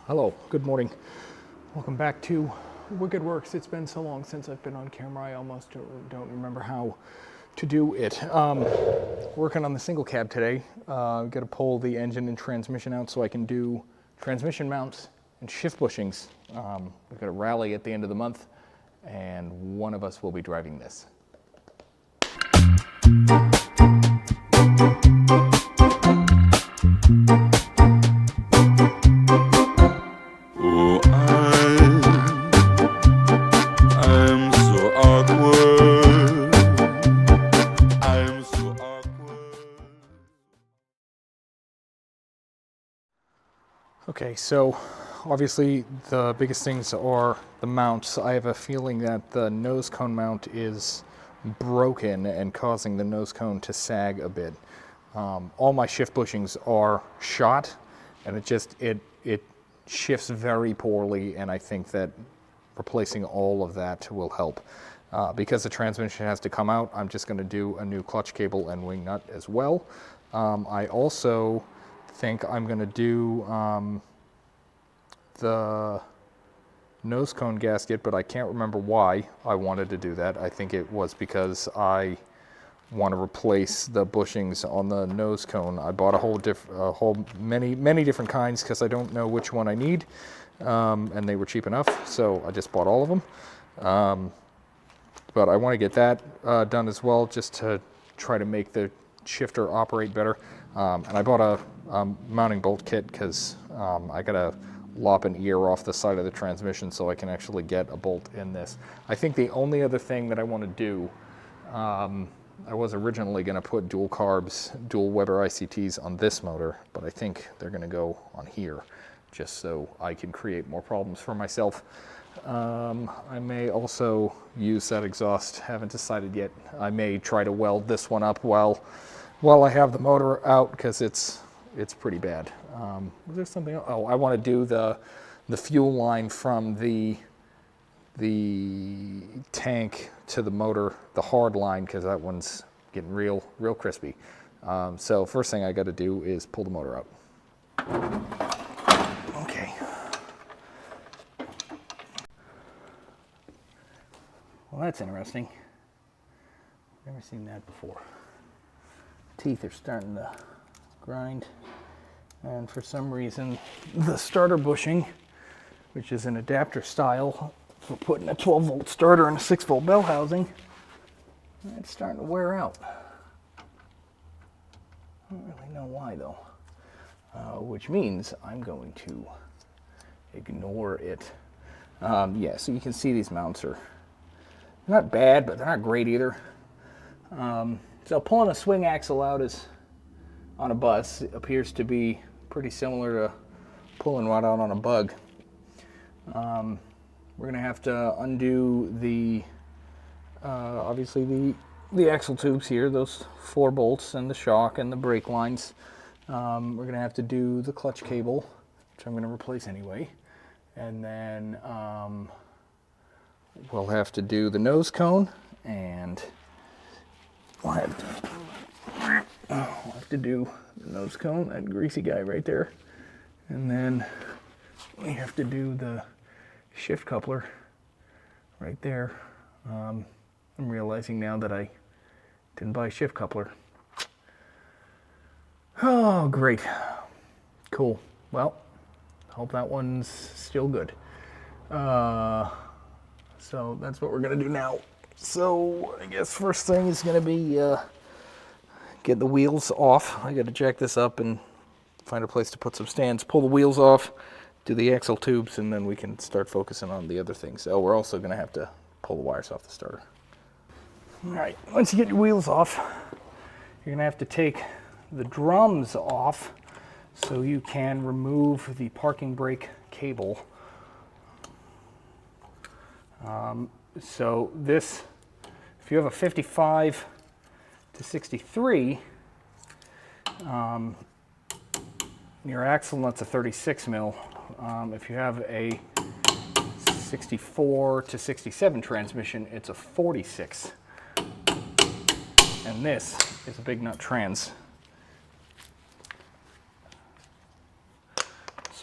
Hello, good morning. Welcome back to Wicked Works. It's been so long since I've been on camera, I almost don't remember how to do it. Working on the single cab today. Got to pull the engine and transmission out so I can do transmission mounts and shift bushings. We've got a rally at the end of the month, and one of us will be driving this. Okay, so obviously the biggest things are the mounts. I have a feeling that the nose cone mount is broken and causing the nose cone to sag a bit. All my shift bushings are shot, and it shifts very poorly, and I think that replacing all of that will help. Because the transmission has to come out, I'm just going to do a new clutch cable and wing nut as well. I also think I'm going to do the nose cone gasket, but I can't remember why I wanted to do that. I think it was because I want to replace the bushings on the nose cone. I bought many different kinds because I don't know which one I need, and they were cheap enough, so I just bought all of them. But I want to get that done as well, just to try to make the shifter operate better. And I bought a mounting bolt kit because I got to lop an ear off the side of the transmission so I can actually get a bolt in this. I think the only other thing that I want to do, I was originally going to put dual carbs, dual Weber ICTs on this motor, but I think they're going to go on here just so I can create more problems for myself. I may also use that exhaust, haven't decided yet. I may try to weld this one up while I have the motor out because it's pretty bad. Was there something else? Oh, I want to do the fuel line from the tank to the motor, the hard line, because that one's getting real crispy. So first thing I got to do is pull the motor out. Okay. Well, that's interesting. Never seen that before. Teeth are starting to grind, and for some reason the starter bushing, which is an adapter style for putting a 12-volt starter in a 6-volt bell housing, it's starting to wear out. I don't really know why though, which means I'm going to ignore it. Yeah, so you can see these mounts are not bad, but they're not great either. So pulling a swing axle out on a bus appears to be pretty similar to pulling one out on a bug. We're going to have to undo obviously the axle tubes here, those 4 bolts and the shock and the brake lines. We're going to have to do the clutch cable, which I'm going to replace anyway. And then we'll have to do the nose cone, and we'll have to do the nose cone, that greasy guy right there. And then we have to do the shift coupler right there. I'm realizing now that I didn't buy a shift coupler. Oh, great. Cool. Well, hope that one's still good. So that's what we're going to do now. So I guess first thing is going to be get the wheels off. I got to jack this up and find a place to put some stands, pull the wheels off, do the axle tubes, and then we can start focusing on the other things. Oh, we're also going to have to pull the wires off the starter. All right, once you get your wheels off, you're going to have to take the drums off so you can remove the parking brake cable. So this, if you have a 55 to 63, your axle nut's a 36 mil. If you have a 64 to 67 transmission, it's a 46. And this is a big nut trans.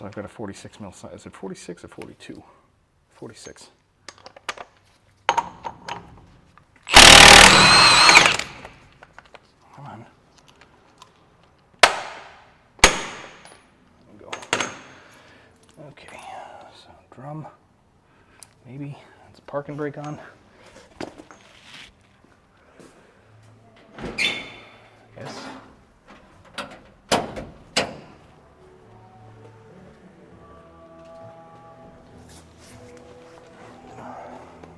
So I've got a 46 mil size. Is it 46 or 42? 46. Come on. There we go. Okay, so drum. Maybe. It's a parking brake on. Yes.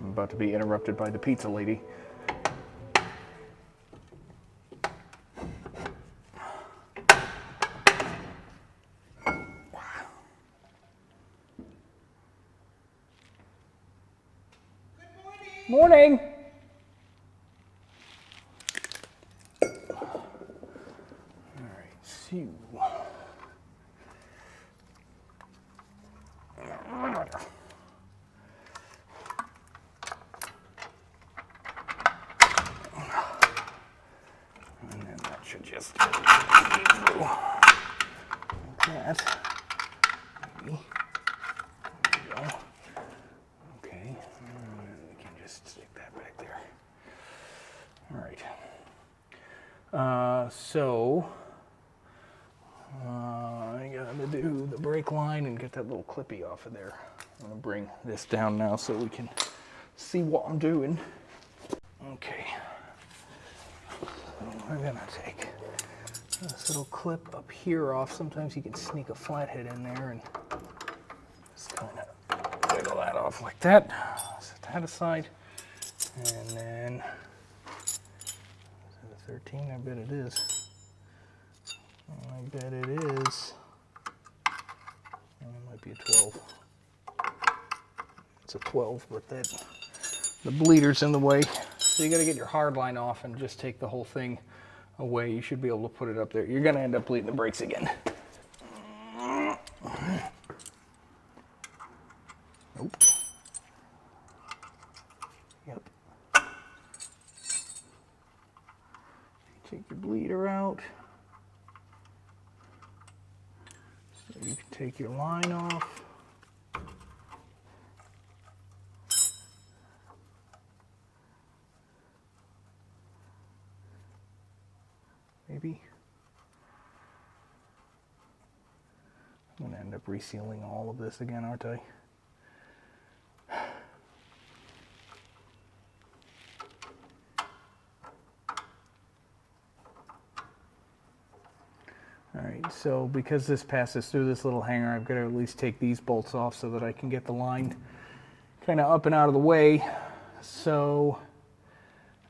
I'm about to be interrupted by the pizza lady. Morning. All right, see. And then that should just go like that. Maybe. There we go. Okay, and we can just stick that back there. All right. I gotta do the brake line and get that little clippy off of there. I'm gonna bring this down now so we can see what I'm doing. Okay. So I'm gonna take this little clip up here off. Sometimes you can sneak a flathead in there and just kind of wiggle that off like that. Set that aside. And then, is it a 13? I bet it is. I bet it is. It might be a 12. It's a 12, but the bleeder's in the way. So you got to get your hard line off and just take the whole thing away. You should be able to put it up there. You're going to end up bleeding the brakes again. Nope. Yep. Take your bleeder out. So you can take your line off. Maybe. I'm going to end up resealing all of this again, aren't I? Alright, so because this passes through this little hanger, I've got to at least take these bolts off so that I can get the line kind of up and out of the way. So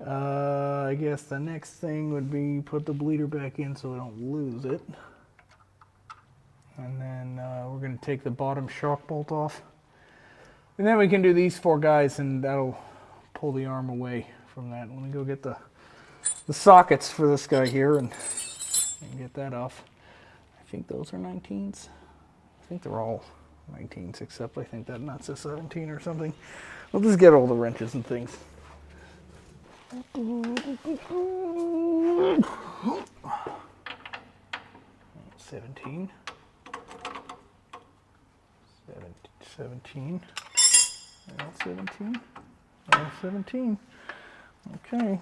I guess the next thing would be put the bleeder back in so I don't lose it. And then we're going to take the bottom shock bolt off. And then we can do these 4 guys and that'll pull the arm away from that. Let me go get the sockets for this guy here and get that off. I think those are 19s. I think they're all 19s except I think that nut's a 17 or something. We'll just get all the wrenches and things. 17. 17. 17. 17. Okay.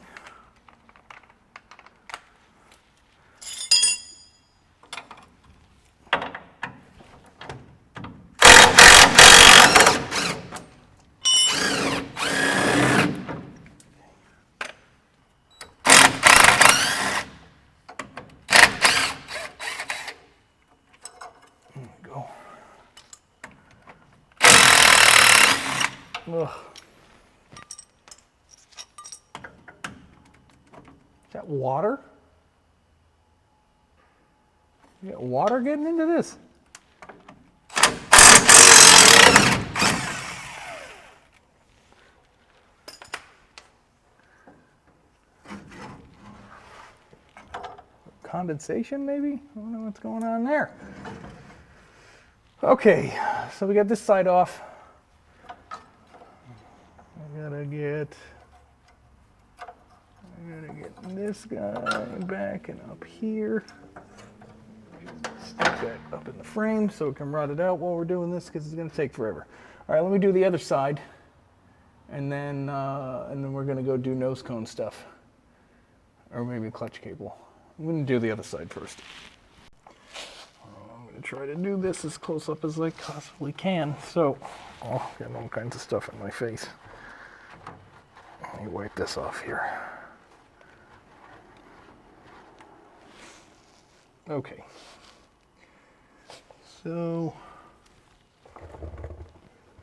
Ugh. Is that water? You got water getting into this? Condensation, maybe? I don't know what's going on there. Okay, so we got this side off. I gotta get this guy back and up here. Stick that up in the frame so it can rot it out while we're doing this, because it's going to take forever. All right, let me do the other side, and then we're going to go do nose cone stuff, or maybe clutch cable. I'm going to do the other side first. I'm going to try to do this as close up as I possibly can. So, oh, getting all kinds of stuff in my face. Let me wipe this off here. Okay. So,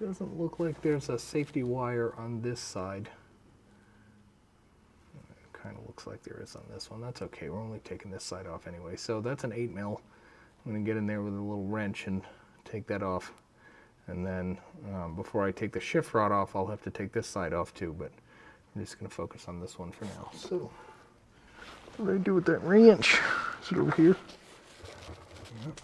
doesn't look like there's a safety wire on this side. It kind of looks like there is on this one. That's okay. We're only taking this side off anyway. So that's an 8 mil. I'm going to get in there with a little wrench and take that off. And then before I take the shift rod off, I'll have to take this side off too. But I'm just going to focus on this one for now. So, what do I do with that wrench? Is it over here? Yep.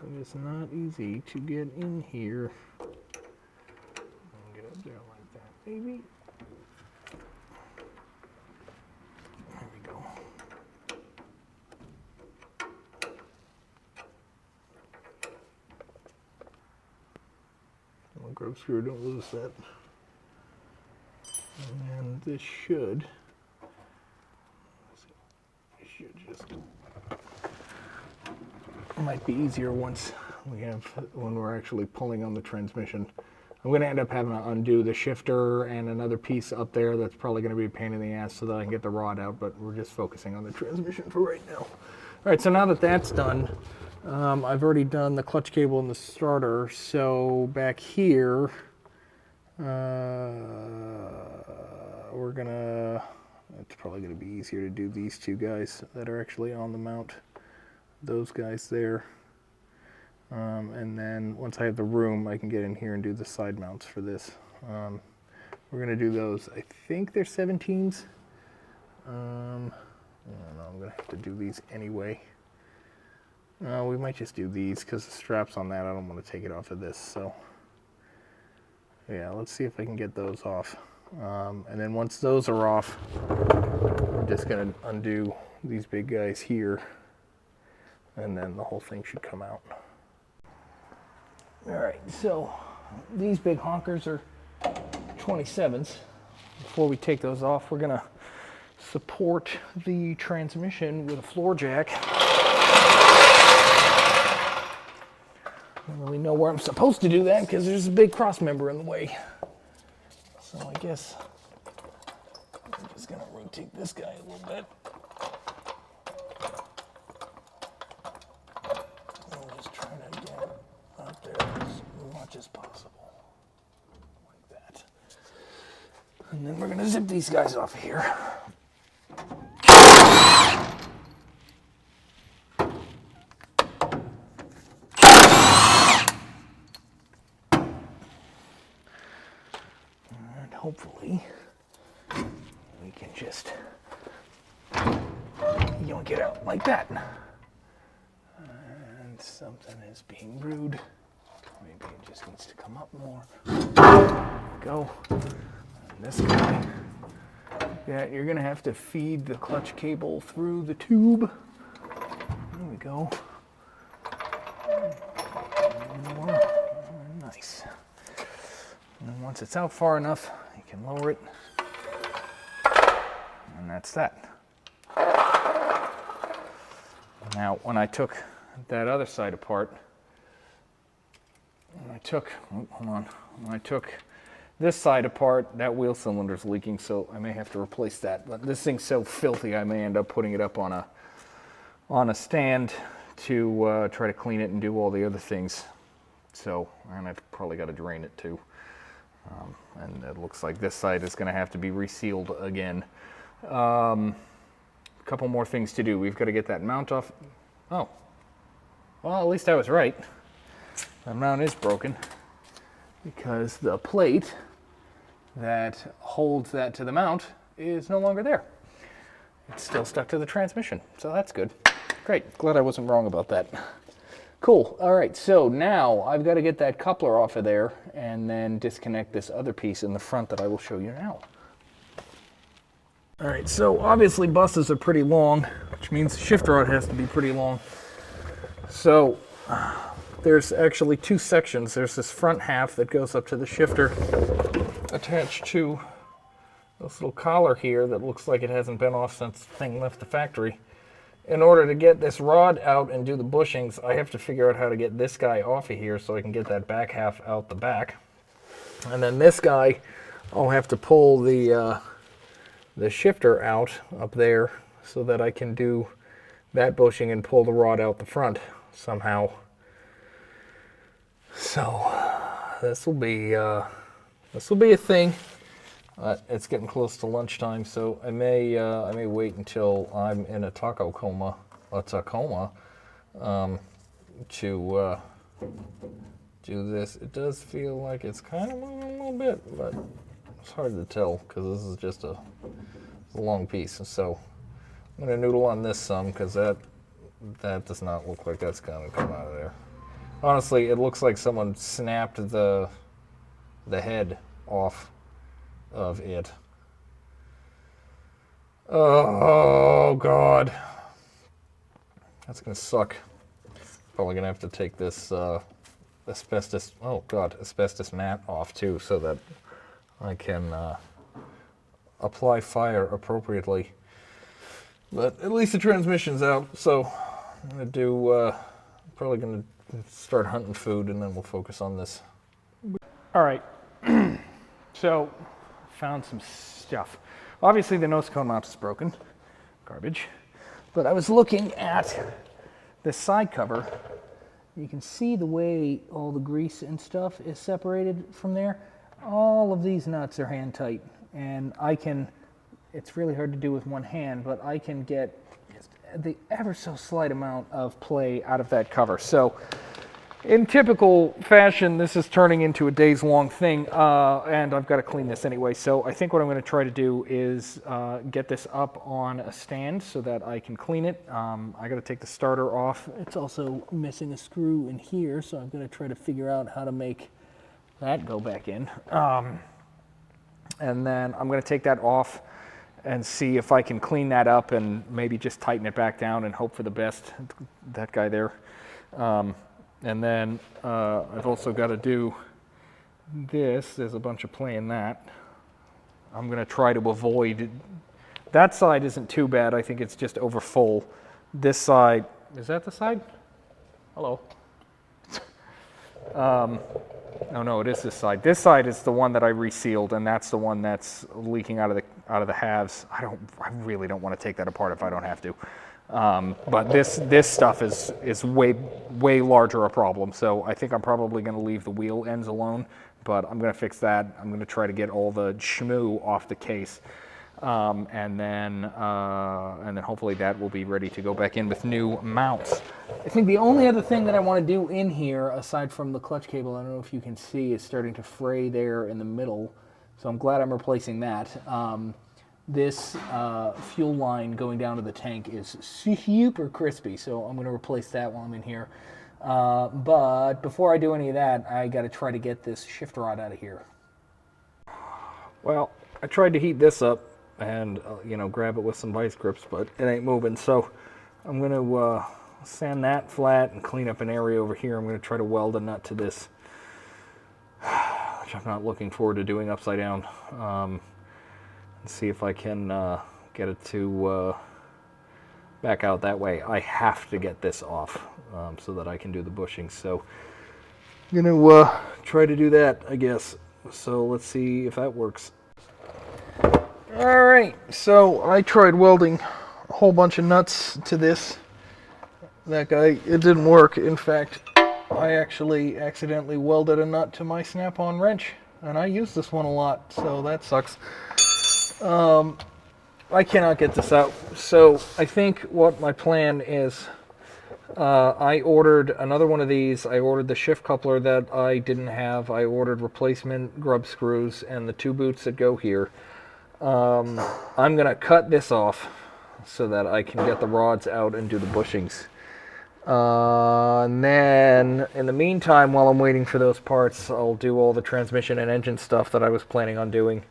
It is not easy to get in here. Get up there like that, baby. There we go. One grub screw, don't lose that. And this should just might be easier once when we're actually pulling on the transmission. I'm going to end up having to undo the shifter and another piece up there that's probably going to be a pain in the ass so that I can get the rod out, but we're just focusing on the transmission for right now. All right, so now that that's done, I've already done the clutch cable and the starter, so back here we're gonna, it's probably going to be easier to do these two guys that are actually on the mount. Those guys there. And then once I have the room, I can get in here and do the side mounts for this. We're going to do those. I think they're 17s. I don't know, I'm going to have to do these anyway. We might just do these because the straps on that, I don't want to take it off of this. So, yeah, let's see if I can get those off. And then once those are off, I'm just going to undo these big guys here. And then the whole thing should come out. All right, so these big honkers are 27s. Before we take those off, we're gonna support the transmission with a floor jack. I don't really know where I'm supposed to do that because there's a big cross member in the way. So I guess I'm just gonna rotate this guy a little bit. As possible, like that. And then we're going to zip these guys off of here. And hopefully we can just yank it out like that. And something is being rude. Maybe it just needs to come up more. There we go. And this guy. Yeah, you're going to have to feed the clutch cable through the tube. There we go. More. Nice. And then once it's out far enough, you can lower it. And that's that. Now, when I took that other side apart, when I took this side apart, that wheel cylinder's leaking, so I may have to replace that. But this thing's so filthy, I may end up putting it up on a stand to try to clean it and do all the other things. So, and I've probably got to drain it too. And it looks like this side is going to have to be resealed again. A couple more things to do. We've got to get that mount off. Oh, well, at least I was right. The mount is broken because the plate that holds that to the mount is no longer there. It's still stuck to the transmission, so that's good. Great, glad I wasn't wrong about that. Cool, all right, so now I've got to get that coupler off of there and then disconnect this other piece in the front that I will show you now. All right, so obviously buses are pretty long, which means the shift rod has to be pretty long. So there's actually two sections. There's this front half that goes up to the shifter attached to this little collar here that looks like it hasn't been off since the thing left the factory. In order to get this rod out and do the bushings, I have to figure out how to get this guy off of here so I can get that back half out the back. And then this guy, I'll have to pull the shifter out up there so that I can do that bushing and pull the rod out the front somehow. So this will be a thing. It's getting close to lunchtime, so I may wait until I'm in a Tacoma, to do this. It does feel like it's kind of moving a little bit, but it's hard to tell because this is just a long piece. So I'm gonna noodle on this some because that does not look like that's gonna come out of there. Honestly, it looks like someone snapped the head off of it. Oh God, that's gonna suck. Probably gonna have to take this asbestos mat off too, so that I can apply fire appropriately. But at least the transmission's out, so I'm gonna do. Probably gonna start hunting food, and then we'll focus on this. All right. So, found some stuff. Obviously, the nose cone mount is broken. Garbage. But I was looking at the side cover. You can see the way all the grease and stuff is separated from there. All of these nuts are hand tight. And I can, it's really hard to do with one hand, but I can get just the ever so slight amount of play out of that cover. So, in typical fashion, this is turning into a days-long thing, and I've got to clean this anyway. So I think what I'm going to try to do is get this up on a stand so that I can clean it. I got to take the starter off. It's also missing a screw in here, so I'm going to try to figure out how to make that go back in. And then I'm going to take that off and see if I can clean that up and maybe just tighten it back down and hope for the best. That guy there. And then I've also got to do this. There's a bunch of play in that. I'm going to try to avoid. That side isn't too bad. I think it's just over full. This side, is that the side? Hello. Oh no, it is this side. This side is the one that I resealed, and that's the one that's leaking out of the halves. I really don't want to take that apart if I don't have to. But this stuff is way larger a problem. So I think I'm probably going to leave the wheel ends alone, but I'm going to fix that. I'm going to try to get all the shmoo off the case, and then hopefully that will be ready to go back in with new mounts. I think the only other thing that I want to do in here, aside from the clutch cable, I don't know if you can see, is starting to fray there in the middle. So I'm glad I'm replacing that. This fuel line going down to the tank is super crispy, so I'm going to replace that while I'm in here. But before I do any of that, I got to try to get this shift rod out of here. Well, I tried to heat this up and grab it with some vice grips, but it ain't moving. So I'm going to sand that flat and clean up an area over here. I'm going to try to weld a nut to this, which I'm not looking forward to doing upside down. See if I can get it to back out that way. I have to get this off so that I can do the bushings. So I'm going to try to do that, I guess. So let's see if that works. All right, so I tried welding a whole bunch of nuts to this. That guy, it didn't work. In fact, I actually accidentally welded a nut to my snap-on wrench, and I use this one a lot, so that sucks. I cannot get this out, so I think what my plan is, I ordered another one of these. I ordered the shift coupler that I didn't have. I ordered replacement grub screws and the two boots that go here. I'm going to cut this off so that I can get the rods out and do the bushings. And then, in the meantime, while I'm waiting for those parts, I'll do all the transmission and engine stuff that I was planning on doing.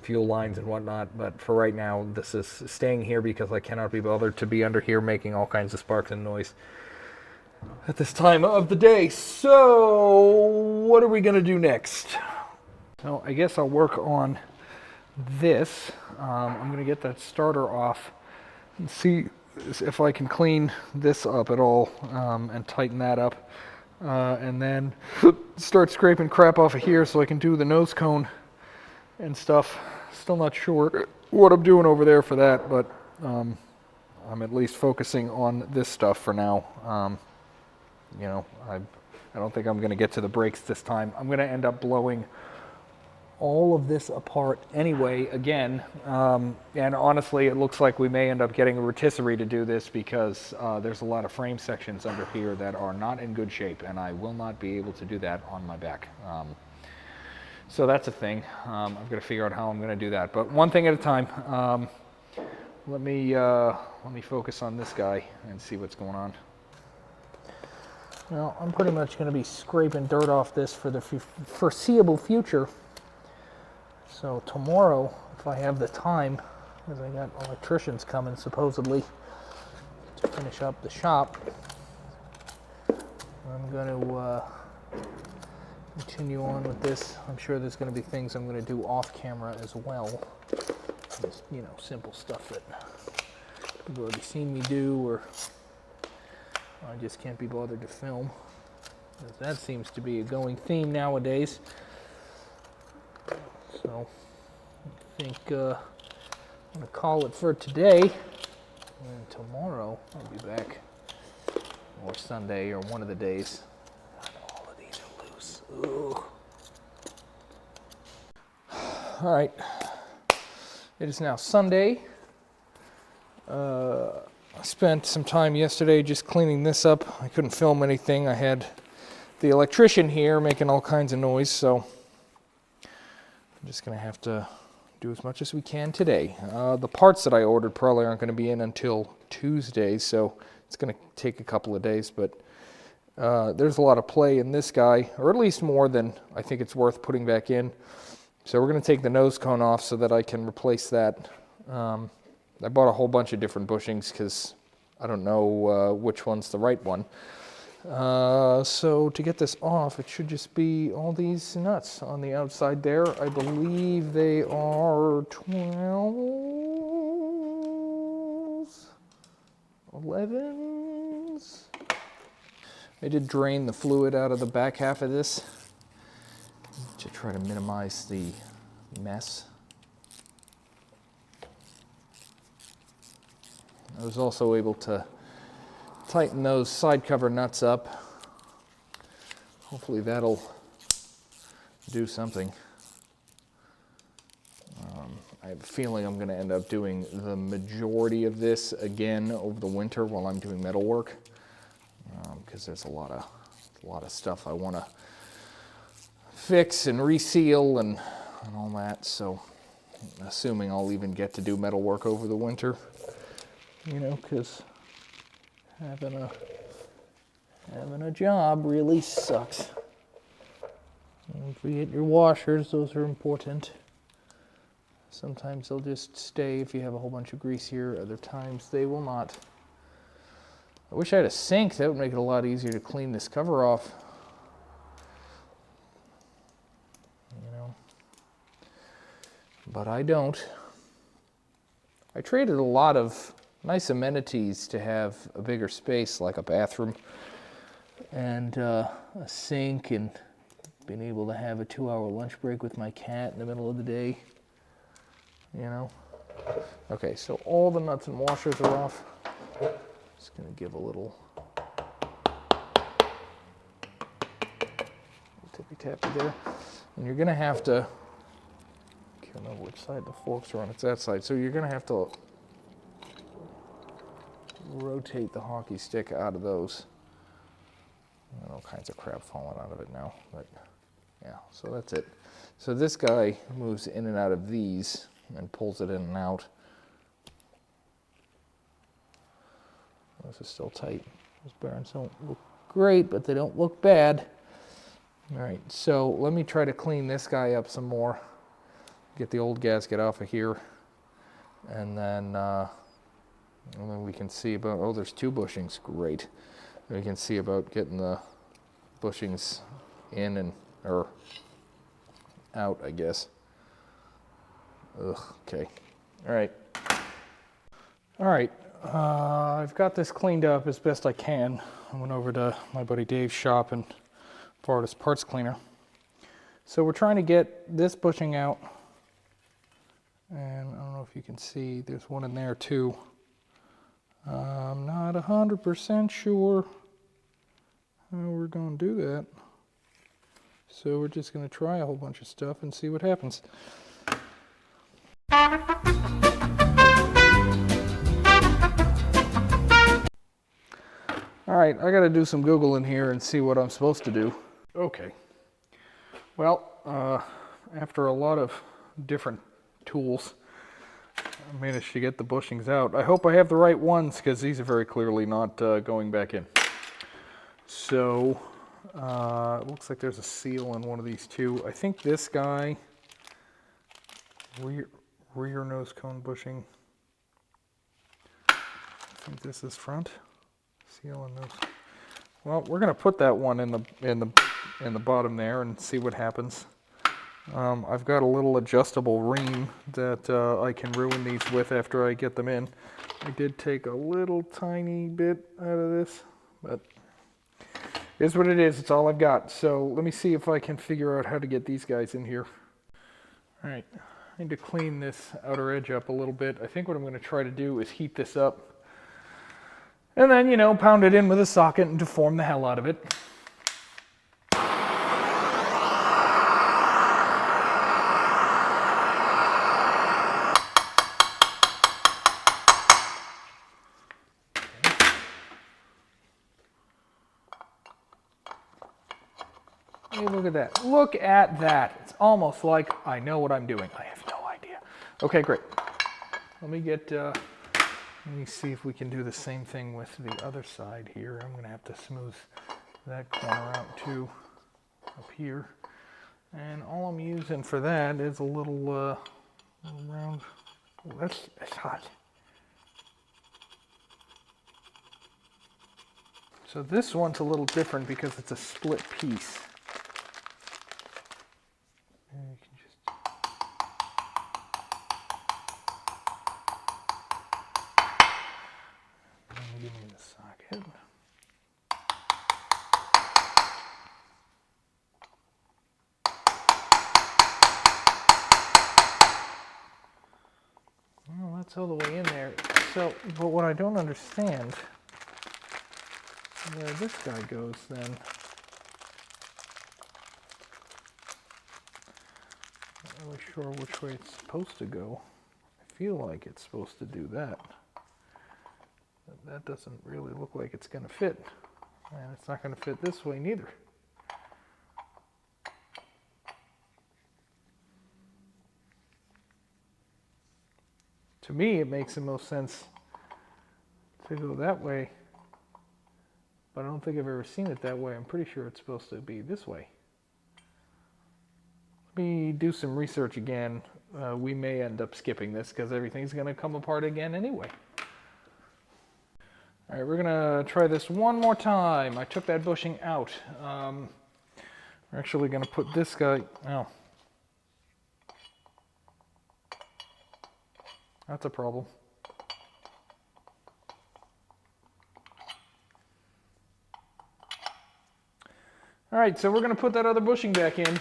fuel lines and whatnot, but for right now, this is staying here because I cannot be bothered to be under here making all kinds of sparks and noise at this time of the day. So, what are we going to do next? So, I guess I'll work on this. I'm going to get that starter off and see if I can clean this up at all and tighten that up. And then start scraping crap off of here so I can do the nose cone and stuff. Still not sure what I'm doing over there for that, but I'm at least focusing on this stuff for now. You know, I don't think I'm going to get to the brakes this time. I'm going to end up blowing all of this apart anyway again, and honestly it looks like we may end up getting a rotisserie to do this because there's a lot of frame sections under here that are not in good shape, and I will not be able to do that on my back. So that's a thing. I've got to figure out how I'm going to do that, but one thing at a time. Let me focus on this guy and see what's going on. Well, I'm pretty much going to be scraping dirt off this for the foreseeable future. So tomorrow, if I have the time, because I got electricians coming supposedly to finish up the shop, I'm going to continue on with this. I'm sure there's going to be things I'm going to do off camera as well. Just, you know, simple stuff that people have already seen me do, or I just can't be bothered to film. That seems to be a going theme nowadays. So I think I'm going to call it for today, and tomorrow I'll be back, or Sunday, or one of the days. God, all of these are loose. Ugh. All right, it is now Sunday. I spent some time yesterday just cleaning this up. I couldn't film anything. I had the electrician here making all kinds of noise, so I'm just going to have to do as much as we can today. The parts that I ordered probably aren't going to be in until Tuesday, so it's going to take a couple of days, but there's a lot of play in this guy, or at least more than I think it's worth putting back in. So we're going to take the nose cone off so that I can replace that. I bought a whole bunch of different bushings because I don't know which one's the right one. So to get this off, it should just be all these nuts on the outside there. I believe they are 12s, 11s. I did drain the fluid out of the back half of this to try to minimize the mess. I was also able to tighten those side cover nuts up. Hopefully that'll do something. I have a feeling I'm going to end up doing the majority of this again over the winter while I'm doing metal work, because there's a lot of stuff I want to fix and reseal and all that. So assuming I'll even get to do metal work over the winter, you know, because having a job really sucks. Don't forget your washers, those are important. Sometimes they'll just stay if you have a whole bunch of grease here, other times they will not. I wish I had a sink, that would make it a lot easier to clean this cover off. You know, but I don't. I traded a lot of nice amenities to have a bigger space, like a bathroom and a sink, and being able to have a 2-hour lunch break with my cat in the middle of the day, you know. Okay, so all the nuts and washers are off. Just gonna give a little tippy tappy there. And you're gonna have to, I can't remember which side the forks are on, it's that side. So you're gonna have to rotate the hockey stick out of those. All kinds of crap falling out of it now, but yeah, so that's it. So this guy moves in and out of these and pulls it in and out. Those are still tight. Those bearings don't look great, but they don't look bad. All right, so let me try to clean this guy up some more. get the old gasket off of here, and then we can see about, oh, there's 2 bushings, great. We can see about getting the bushings in and, or out, I guess. Ugh, okay, all right. All right, I've got this cleaned up as best I can. I went over to my buddy Dave's shop and borrowed his parts cleaner. So we're trying to get this bushing out, and I don't know if you can see, there's one in there too. I'm not 100% sure how we're going to do that. So we're just going to try a whole bunch of stuff and see what happens. All right, I got to do some Googling here and see what I'm supposed to do. Okay. Well, after a lot of different tools, I managed to get the bushings out. I hope I have the right ones, because these are very clearly not going back in. So, it looks like there's a seal in one of these too. I think this guy, rear nose cone bushing. I think this is front. Seal and nose. Well, we're going to put that one in the bottom there and see what happens. I've got a little adjustable ream that I can ruin these with after I get them in. I did take a little tiny bit out of this, but it is what it is. It's all I've got. So let me see if I can figure out how to get these guys in here. All right, I need to clean this outer edge up a little bit. I think what I'm going to try to do is heat this up and then, you know, pound it in with a socket and deform the hell out of it. Hey, look at that. Look at that. It's almost like I know what I'm doing. I have no idea. Okay, great. Let me see if we can do the same thing with the other side here. I'm going to have to smooth that corner out too, up here. And all I'm using for that is a little round. Oh, that's hot. So this one's a little different because it's a split piece. And you can just give me the socket. Well, that's all the way in there. So, but what I don't understand where this guy goes then. Not really sure which way it's supposed to go. I feel like it's supposed to do that. But that doesn't really look like it's going to fit. And it's not going to fit this way neither. To me, it makes the most sense to go that way. But I don't think I've ever seen it that way. I'm pretty sure it's supposed to be this way. Let me do some research again. We may end up skipping this because everything's going to come apart again anyway. All right, we're going to try this one more time. I took that bushing out. We're actually going to put this guy... Oh. That's a problem. All right, so we're going to put that other bushing back in.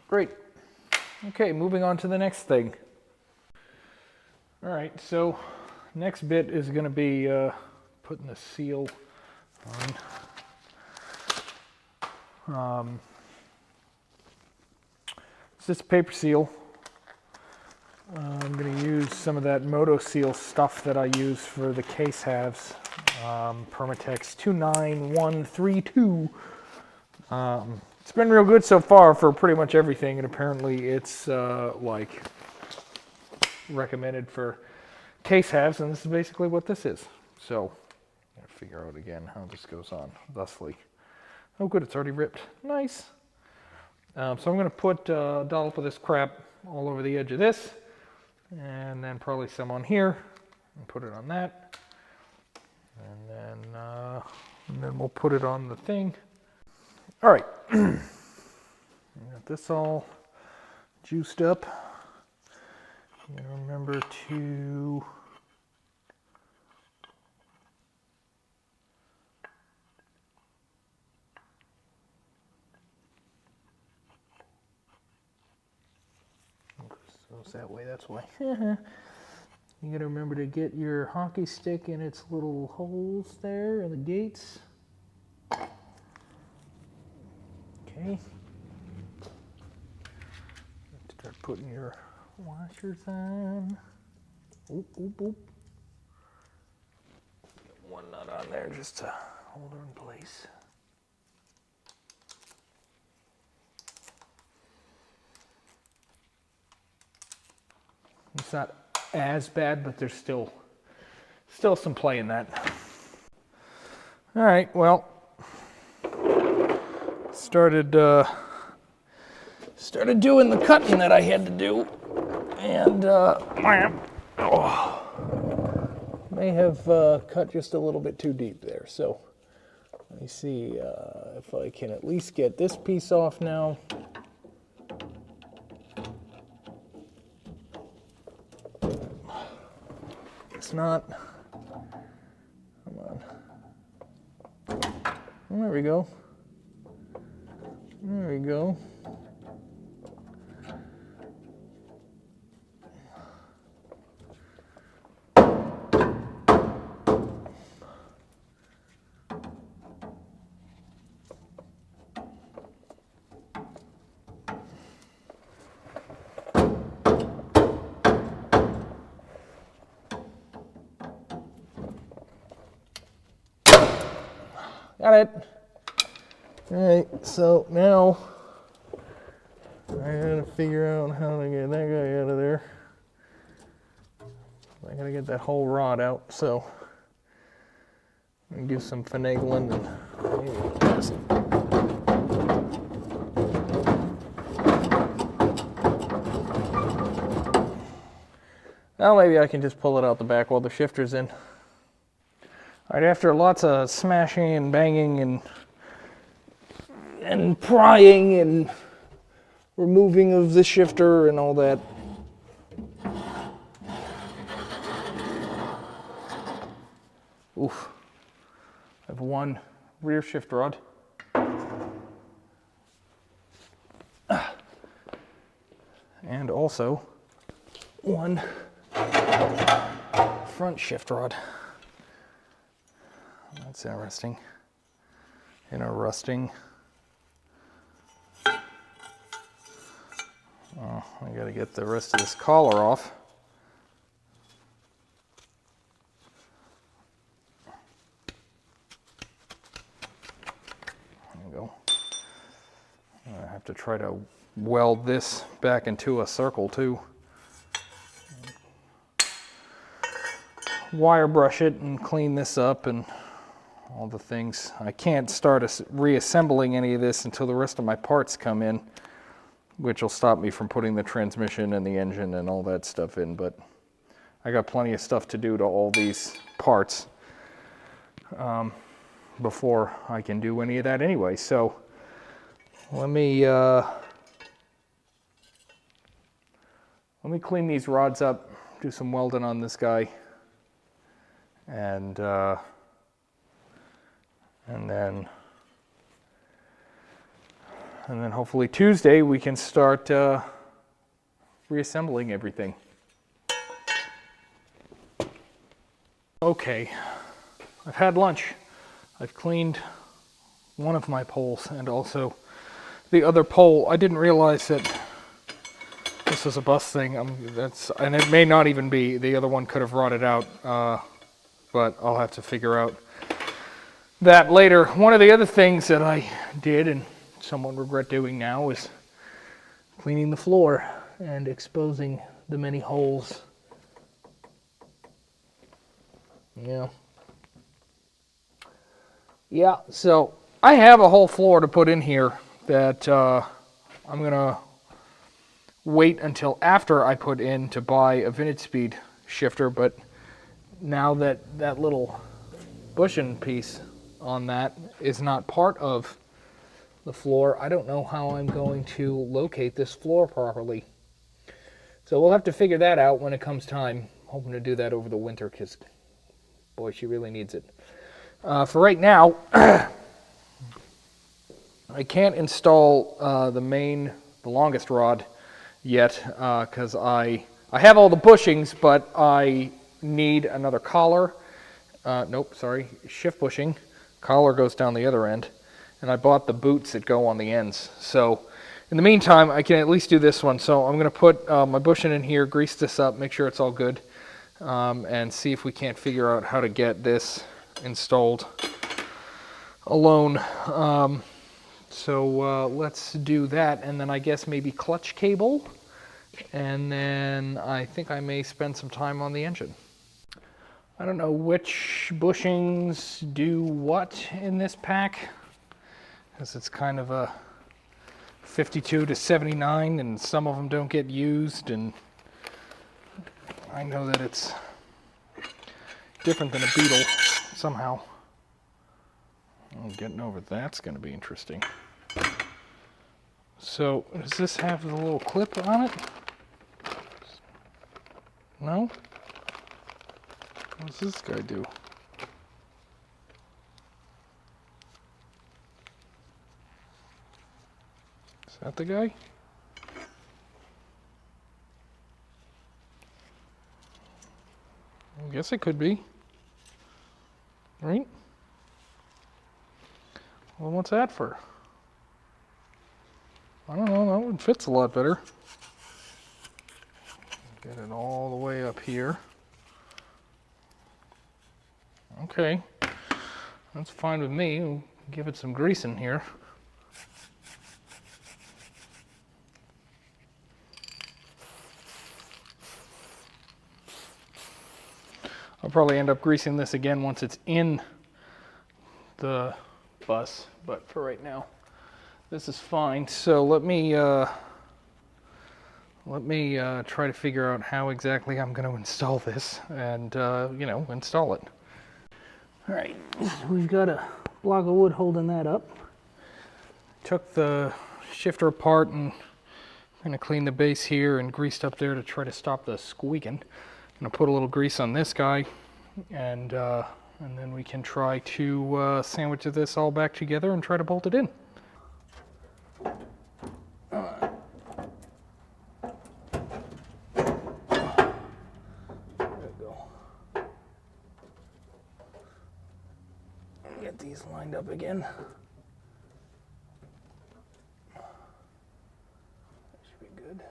Great. Okay, moving on to the next thing. All right, so next bit is going to be putting the seal on. It's just a paper seal. I'm going to use some of that Moto Seal stuff that I use for the case halves. Permatex 29132. It's been real good so far for pretty much everything, and apparently it's like recommended for case halves, and this is basically what this is. So, I gotta figure out again how this goes on thusly. Oh good, it's already ripped. Nice. So I'm going to put a dollop of this crap all over the edge of this, and then probably some on here, and put it on that, and then we'll put it on the thing. All right, got this all juiced up. You gotta remember to goes that way, that's why. You gotta remember to get your hockey stick in its little holes there in the gates. Okay. Start putting your washers on. Oop, oop, oop. Get one nut on there just to hold her in place. It's not as bad, but there's still some play in that. All right, well, started doing the cutting that I had to do, and may have cut just a little bit too deep there. So let me see if I can at least get this piece off now. It's not. Come on. There we go. There we go. Got it. All right, so now I gotta figure out how to get that guy out of there. I gotta get that whole rod out, so I'm gonna do some finagling and maybe pass it. Now maybe I can just pull it out the back while the shifter's in. All right, after lots of smashing and banging and prying and removing of the shifter and all that, oof, I have one rear shift rod. And also one front shift rod. That's interesting. Interesting. Oh, I gotta get the rest of this collar off. There we go. I have to try to weld this back into a circle too. Wire brush it and clean this up and all the things. I can't start reassembling any of this until the rest of my parts come in, which will stop me from putting the transmission and the engine and all that stuff in, but I got plenty of stuff to do to all these parts before I can do any of that anyway. So let me clean these rods up, do some welding on this guy, and then hopefully Tuesday we can start reassembling everything. Okay, I've had lunch. I've cleaned one of my poles and also the other pole. I didn't realize that this was a bus thing. And it may not even be. The other one could have rotted out, but I'll have to figure out that later. One of the other things that I did and somewhat regret doing now is cleaning the floor and exposing the many holes Yeah. Yeah, so I have a whole floor to put in here that I'm going to wait until after I put in to buy a vintage speed shifter, but now that that little bushing piece on that is not part of the floor, I don't know how I'm going to locate this floor properly. So we'll have to figure that out when it comes time. Hoping to do that over the winter because, boy, she really needs it. For right now, I can't install the longest rod yet because I have all the bushings, but I need another collar. Nope, sorry, shift bushing. Collar goes down the other end, and I bought the boots that go on the ends. So in the meantime, I can at least do this one. So I'm going to put my bushing in here, grease this up, make sure it's all good, and see if we can't figure out how to get this installed alone. So let's do that, and then I guess maybe clutch cable, and then I think I may spend some time on the engine. I don't know which bushings do what in this pack, because it's kind of a 52 to 79, and some of them don't get used, and I know that it's different than a Beetle somehow. Oh, getting over that's going to be interesting. So, does this have the little clip on it? No? What does this guy do? Is that the guy? I guess it could be. Right? Well, what's that for? I don't know, that one fits a lot better. Get it all the way up here. Okay, that's fine with me. We'll give it some grease in here. I'll probably end up greasing this again once it's in the bus, but for right now, this is fine. So let me try to figure out how exactly I'm going to install this and, install it. All right, we've got a block of wood holding that up. Took the shifter apart and kind of cleaned the base here and greased up there to try to stop the squeaking. I'm going to put a little grease on this guy, and then we can try to sandwich this all back together and try to bolt it in. Get these lined up again. That should be good.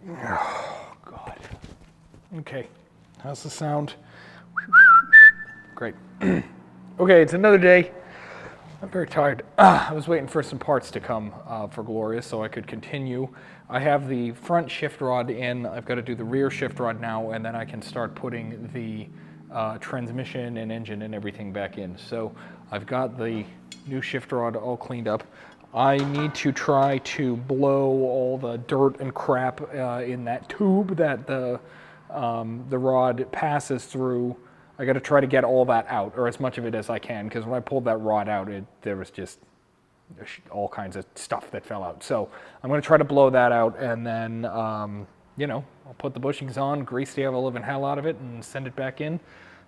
Oh, God. Okay, how's the sound? Great. Okay, it's another day. I'm very tired. I was waiting for some parts to come for Gloria so I could continue. I have the front shift rod in. I've got to do the rear shift rod now, and then I can start putting the transmission and engine and everything back in. So I've got the new shift rod all cleaned up. I need to try to blow all the dirt and crap in that tube that the rod passes through. I got to try to get all that out, or as much of it as I can, because when I pulled that rod out, there was just all kinds of stuff that fell out. So I'm going to try to blow that out, and then, I'll put the bushings on, grease the ever-living hell out of it, and send it back in,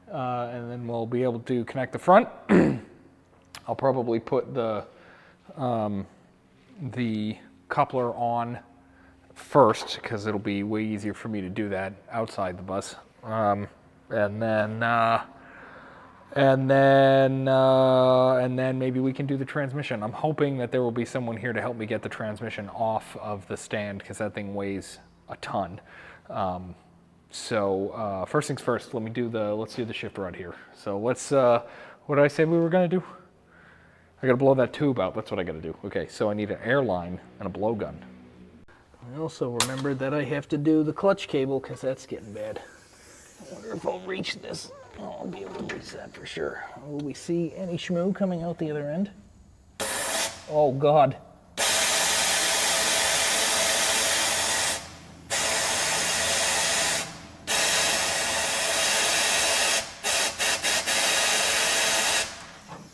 and then we'll be able to connect the front. I'll probably put the coupler on first, because it'll be way easier for me to do that outside the bus. And then and then maybe we can do the transmission. I'm hoping that there will be someone here to help me get the transmission off of the stand because that thing weighs a ton. So first things first, let's do the shift rod here. So let's, what did I say we were gonna do? I gotta blow that tube out, that's what I gotta do. Okay, so I need an air line and a blowgun. I also remembered that I have to do the clutch cable because that's getting bad. I wonder if I'll reach this. Oh, I'll be able to reach that for sure. Will we see any schmoo coming out the other end? Oh God.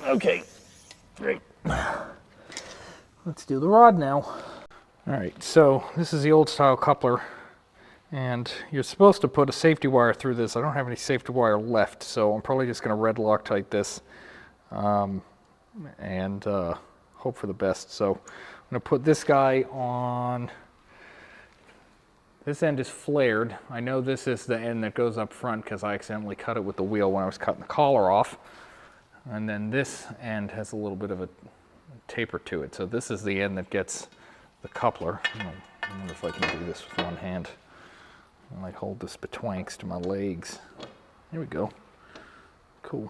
Okay, great. Let's do the rod now. All right, so this is the old style coupler, and you're supposed to put a safety wire through this. I don't have any safety wire left, so I'm probably just gonna red Loctite this and hope for the best. So I'm gonna put this guy on, this end is flared. I know this is the end that goes up front because I accidentally cut it with the wheel when I was cutting the collar off. And then this end has a little bit of a taper to it. So this is the end that gets the coupler. I wonder if I can do this with one hand. I might hold this betwixt to my legs. There we go. Cool.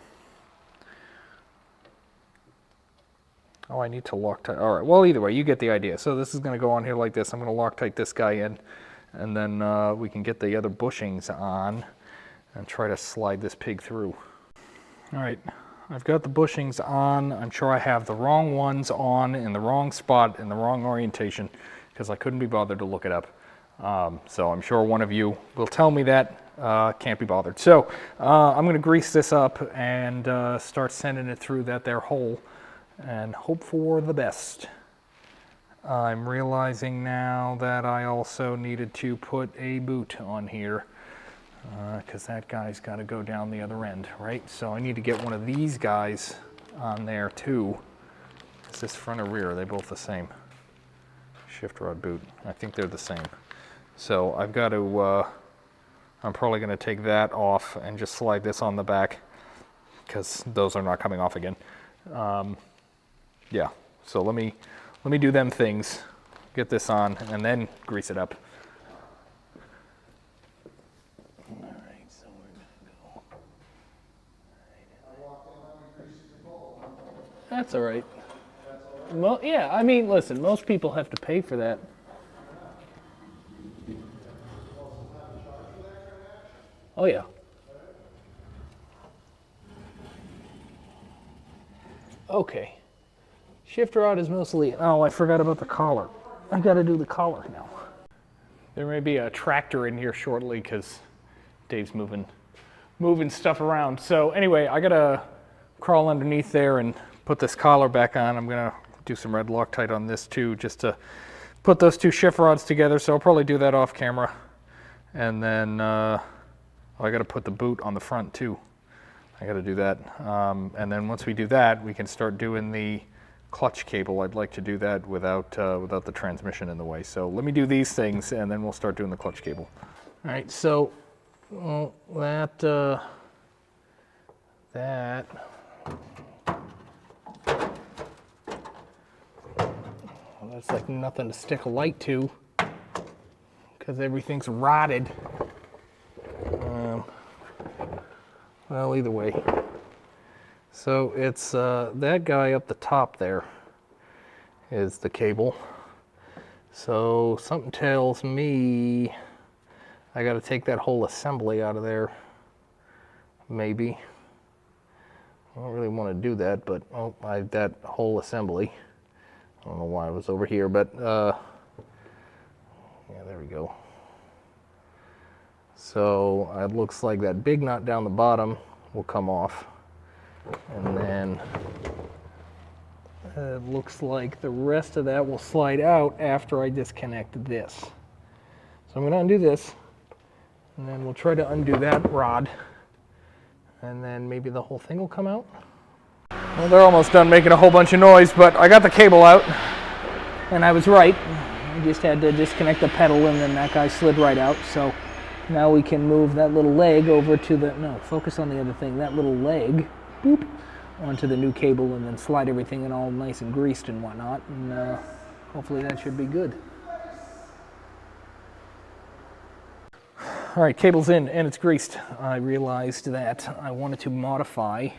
Oh, I need to Loctite. All right, well, either way, you get the idea. So this is gonna go on here like this. I'm gonna Loctite this guy in, and then we can get the other bushings on and try to slide this pig through. All right. I've got the bushings on. I'm sure I have the wrong ones on in the wrong spot in the wrong orientation because I couldn't be bothered to look it up. So I'm sure one of you will tell me that. Can't be bothered. So I'm going to grease this up and start sending it through that there hole and hope for the best. I'm realizing now that I also needed to put a boot on here. Because that guy's got to go down the other end, right? So I need to get one of these guys on there too. Is this front or rear? Are they both the same? Shift rod boot. I think they're the same. So I've got to, I'm probably going to take that off and just slide this on the back because those are not coming off again. Yeah, so let me do them things, get this on, and then grease it up. That's all right. Well, yeah, I mean, listen, most people have to pay for that. Oh, yeah. Okay. Shift rod is mostly, oh, I forgot about the collar. I gotta do the collar now. There may be a tractor in here shortly because Dave's moving stuff around. So anyway, I gotta crawl underneath there and put this collar back on. I'm gonna do some red Loctite on this too, just to put those two shift rods together. So I'll probably do that off camera. And then I gotta put the boot on the front too. I gotta do that. And then once we do that, we can start doing the clutch cable. I'd like to do that without the transmission in the way. So let me do these things and then we'll start doing the clutch cable. All right, so that that's like nothing to stick a light to because everything's rotted. Well, either way. So it's that guy up the top there is the cable. So something tells me I got to take that whole assembly out of there. Maybe. I don't really want to do that, but oh, that whole assembly. I don't know why I was over here, but yeah, there we go. So it looks like that big nut down the bottom will come off. And then it looks like the rest of that will slide out after I disconnect this. So I'm going to undo this, and then we'll try to undo that rod, and then maybe the whole thing will come out. Well, they're almost done making a whole bunch of noise, but I got the cable out, and I was right. I just had to disconnect the pedal, and then that guy slid right out. So now we can move that little leg over to the, no, focus on the other thing, that little leg boop, onto the new cable and then slide everything in all nice and greased and whatnot, and hopefully that should be good. All right, cable's in and it's greased. I realized that I wanted to modify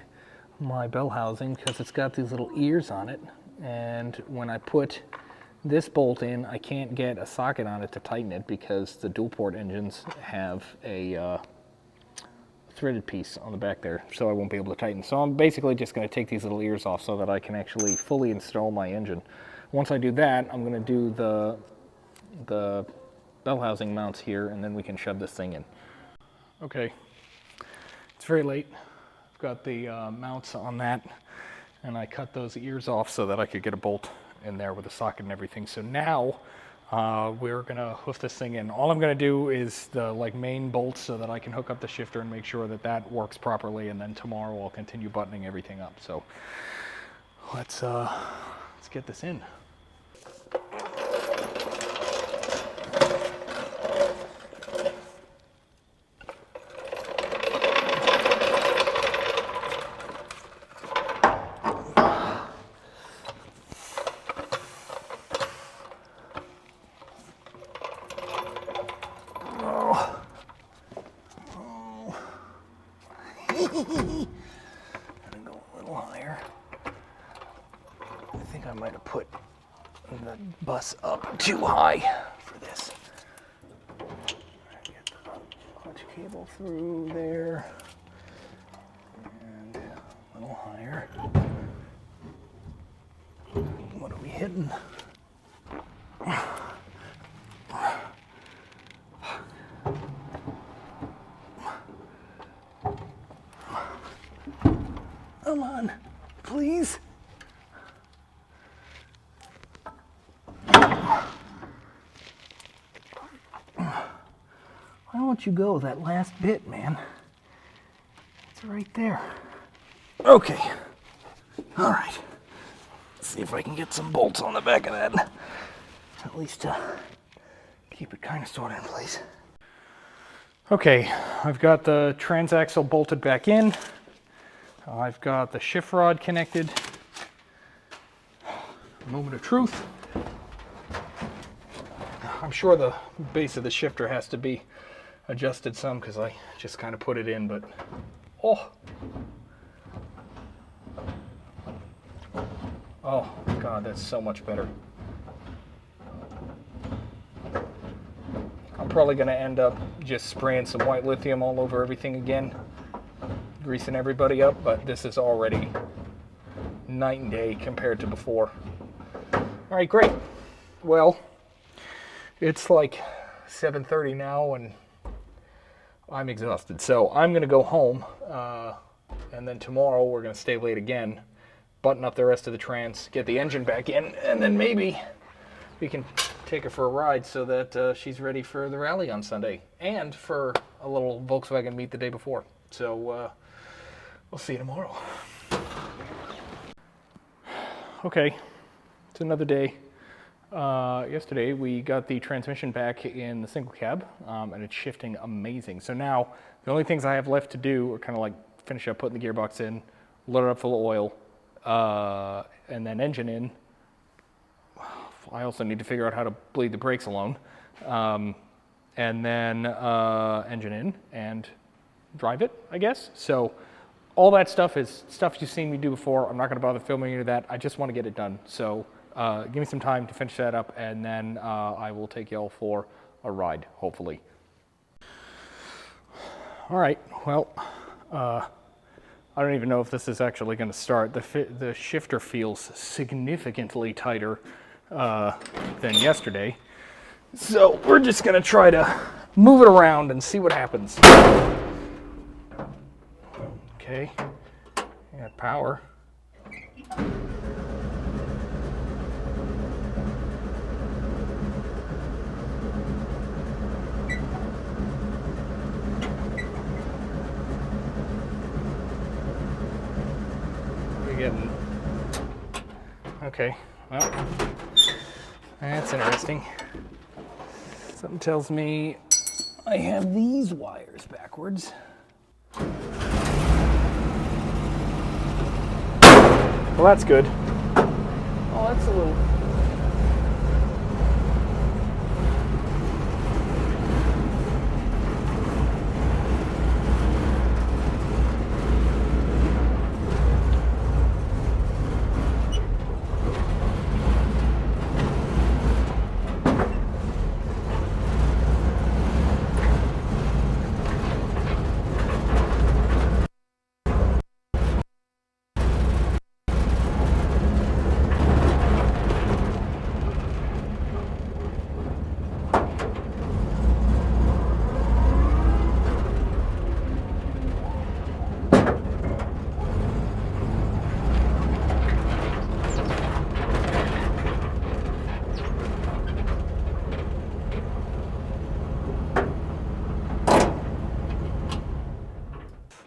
my bell housing because it's got these little ears on it, and when I put this bolt in, I can't get a socket on it to tighten it because the dual port engines have a threaded piece on the back there, so I won't be able to tighten. So I'm basically just going to take these little ears off so that I can actually fully install my engine. Once I do that, I'm going to do the bell housing mounts here, and then we can shove this thing in. Okay, it's very late. I've got the mounts on that, and I cut those ears off so that I could get a bolt in there with a socket and everything. So now we're gonna hoof this thing in. All I'm gonna do is the main bolts so that I can hook up the shifter and make sure that that works properly, and then tomorrow I'll continue buttoning everything up. So let's get this in. Gonna go a little higher. I think I might have put the bus up too high for this. Get the clutch cable through there and a little higher. What are we hitting? Come on, please. Why don't you go that last bit, man? It's right there. Okay. All right. Let's see if I can get some bolts on the back of that. At least keep it kind of sort of in place. Okay, I've got the transaxle bolted back in. I've got the shift rod connected. Moment of truth. I'm sure the base of the shifter has to be adjusted some because I just kind of put it in, but oh God, that's so much better. I'm probably going to end up just spraying some white lithium all over everything again, greasing everybody up, but this is already night and day compared to before. All right, great. Well, it's like 7:30 now and I'm exhausted. So I'm gonna go home and then tomorrow we're gonna stay late again, button up the rest of the trans, get the engine back in, and then maybe we can take her for a ride so that she's ready for the rally on Sunday and for a little Volkswagen meet the day before. So we'll see you tomorrow. Okay, it's another day. Yesterday we got the transmission back in the single cab and it's shifting amazing. So now the only things I have left to do are kind of like finish up putting the gearbox in, load it up full of oil, and then engine in. I also need to figure out how to bleed the brakes alone. And then engine in and drive it, I guess. So all that stuff is stuff you've seen me do before. I'm not going to bother filming any of that. I just want to get it done. So give me some time to finish that up, and then I will take y'all for a ride, hopefully. All right, well, I don't even know if this is actually going to start. The shifter feels significantly tighter than yesterday. So we're just going to try to move it around and see what happens. Okay, got power. We're getting, okay, well, that's interesting. Something tells me I have these wires backwards. Well, that's good. Oh, that's a little...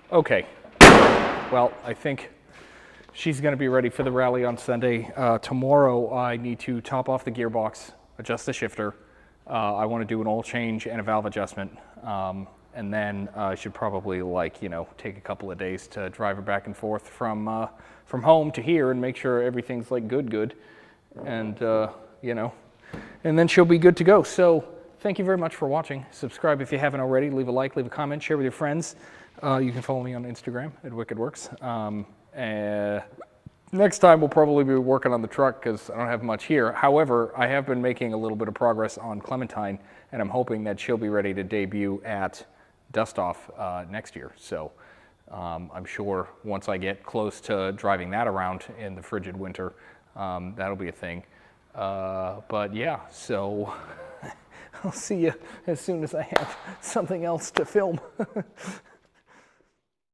Okay, well, I think she's going to be ready for the rally on Sunday. Tomorrow, I need to top off the gearbox, adjust the shifter. I want to do an oil change and a valve adjustment. And then I should probably, like, you know, take a couple of days to drive her back and forth from home to here and make sure everything's like good. And, you know, and then she'll be good to go. So thank you very much for watching. Subscribe if you haven't already. Leave a like, leave a comment, share with your friends. You can follow me on Instagram at WickedWorks. Next time we'll probably be working on the truck because I don't have much here. However, I have been making a little bit of progress on Clementine, and I'm hoping that she'll be ready to debut at Dust Off next year. So I'm sure once I get close to driving that around in the frigid winter, that'll be a thing. But yeah, so I'll see you as soon as I have something else to film.